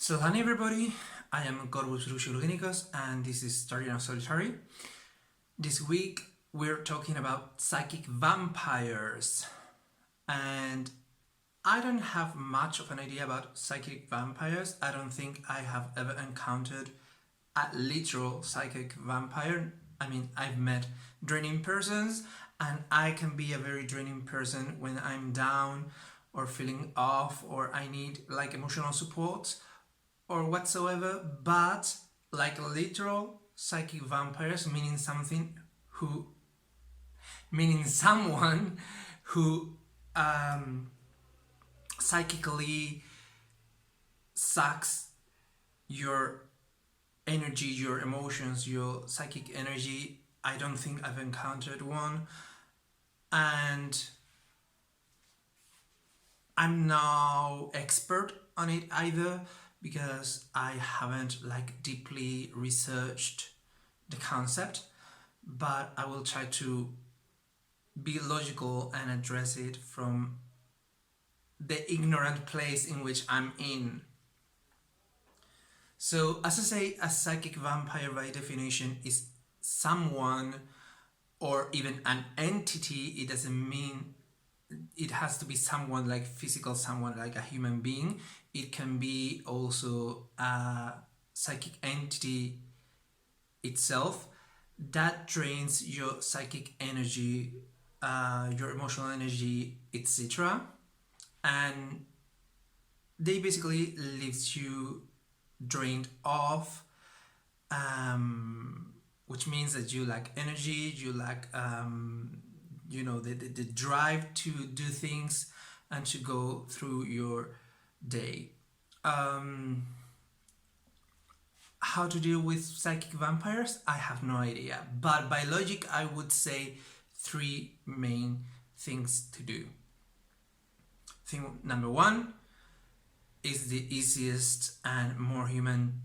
So hi everybody, I am Corvus Bruxo Luggenikos and this is Story of Solitary. This week we're talking about psychic vampires, and I don't have much of an idea about psychic vampires. I don't think I have ever encountered a literal psychic vampire. I mean, I've met draining persons, and I can be a very draining person when I'm down or feeling off or I need like emotional support or whatsoever, but like literal psychic vampires, meaning someone who psychically sucks your energy, your emotions, your psychic energy. I don't think I've encountered one, and I'm no expert on it either, because I haven't like deeply researched the concept, but I will try to be logical and address it from the ignorant place in which I'm in. So, as I say, a psychic vampire by definition is someone or even an entity. It doesn't mean it has to be someone like physical, someone like a human being. It can be also a psychic entity itself that drains your psychic energy, your emotional energy, etc. And they basically leaves you drained off, which means that you lack energy, you lack the drive to do things and to go through your day. How to deal with psychic vampires? I have no idea, but by logic I would say three main things to do. Thing number one is the easiest and more human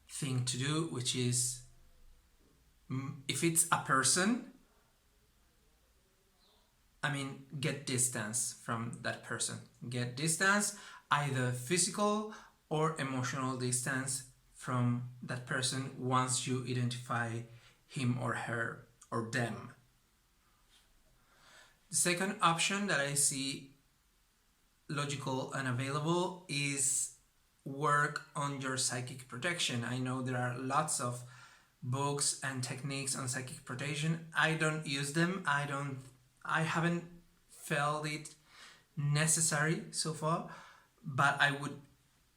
thing to do, which is, if it's a person, get distance from that person. Get distance, either physical or emotional distance from that person once you identify him or her or them. The second option that I see logical and available is work on your psychic protection. I know there are lots of books and techniques on psychic protection. I don't use them. I haven't felt it necessary so far, but I would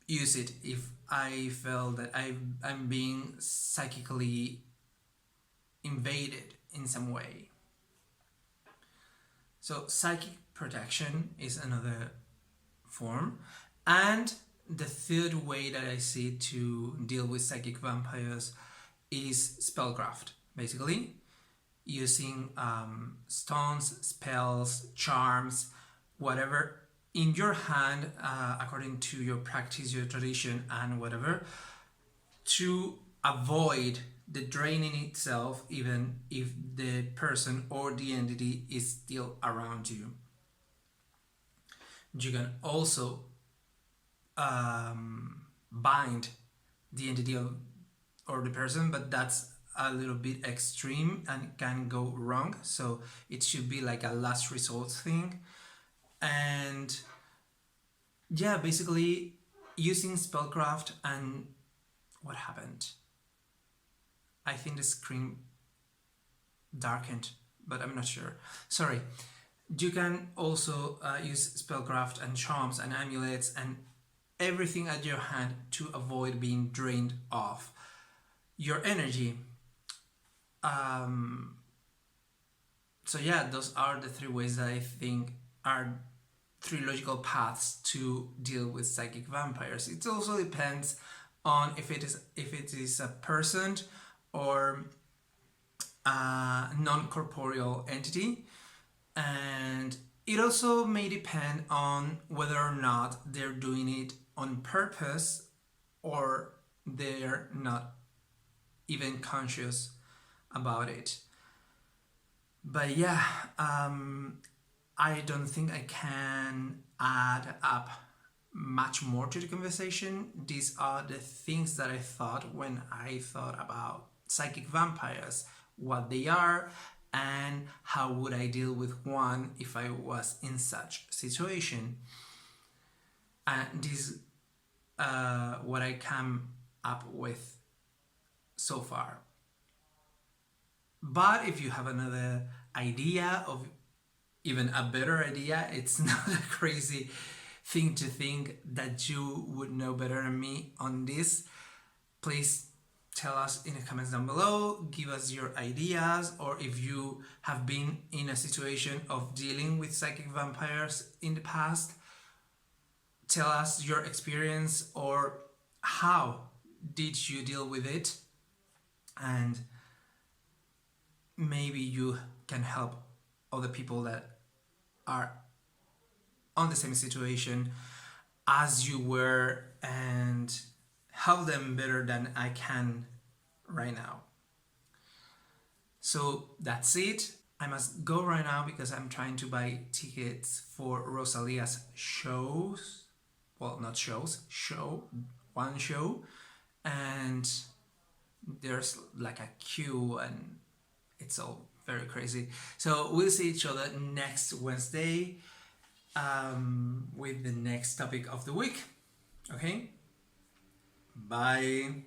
use it if I felt that I'm being psychically invaded in some way. So psychic protection is another form. And the third way that I see to deal with psychic vampires is spellcraft, basically using stones, spells, charms, whatever in your hand, according to your practice, your tradition, and whatever, to avoid the draining itself, even if the person or the entity is still around you. You can also bind the entity or the person, but that's a little bit extreme and can go wrong, so it should be like a last resort thing. And yeah, basically using spellcraft. And what happened? I think the screen darkened, but I'm not sure. Sorry. You can also use spellcraft and charms and amulets and everything at your hand to avoid being drained off your energy. So yeah, those are the three ways that I think are three logical paths to deal with psychic vampires. It also depends on if it is a person or a non-corporeal entity, and it also may depend on whether or not they're doing it on purpose or they're not even conscious about it. But yeah, I don't think I can add up much more to the conversation. These are the things that I thought when I thought about psychic vampires, what they are, and how would I deal with one if I was in such situation. And this is what I come up with so far. But if you have another idea of even a better idea, it's not a crazy thing to think that you would know better than me on this. Please tell us in the comments down below, give us your ideas, or if you have been in a situation of dealing with psychic vampires in the past, tell us your experience or how did you deal with it, and maybe you can help other people that are on the same situation as you were and help them better than I can right now. So that's it. I must go right now because I'm trying to buy tickets for Rosalia's shows. Well, not shows, one show. And there's like a queue and it's all very crazy. So we'll see each other next Wednesday with the next topic of the week. Okay? Bye.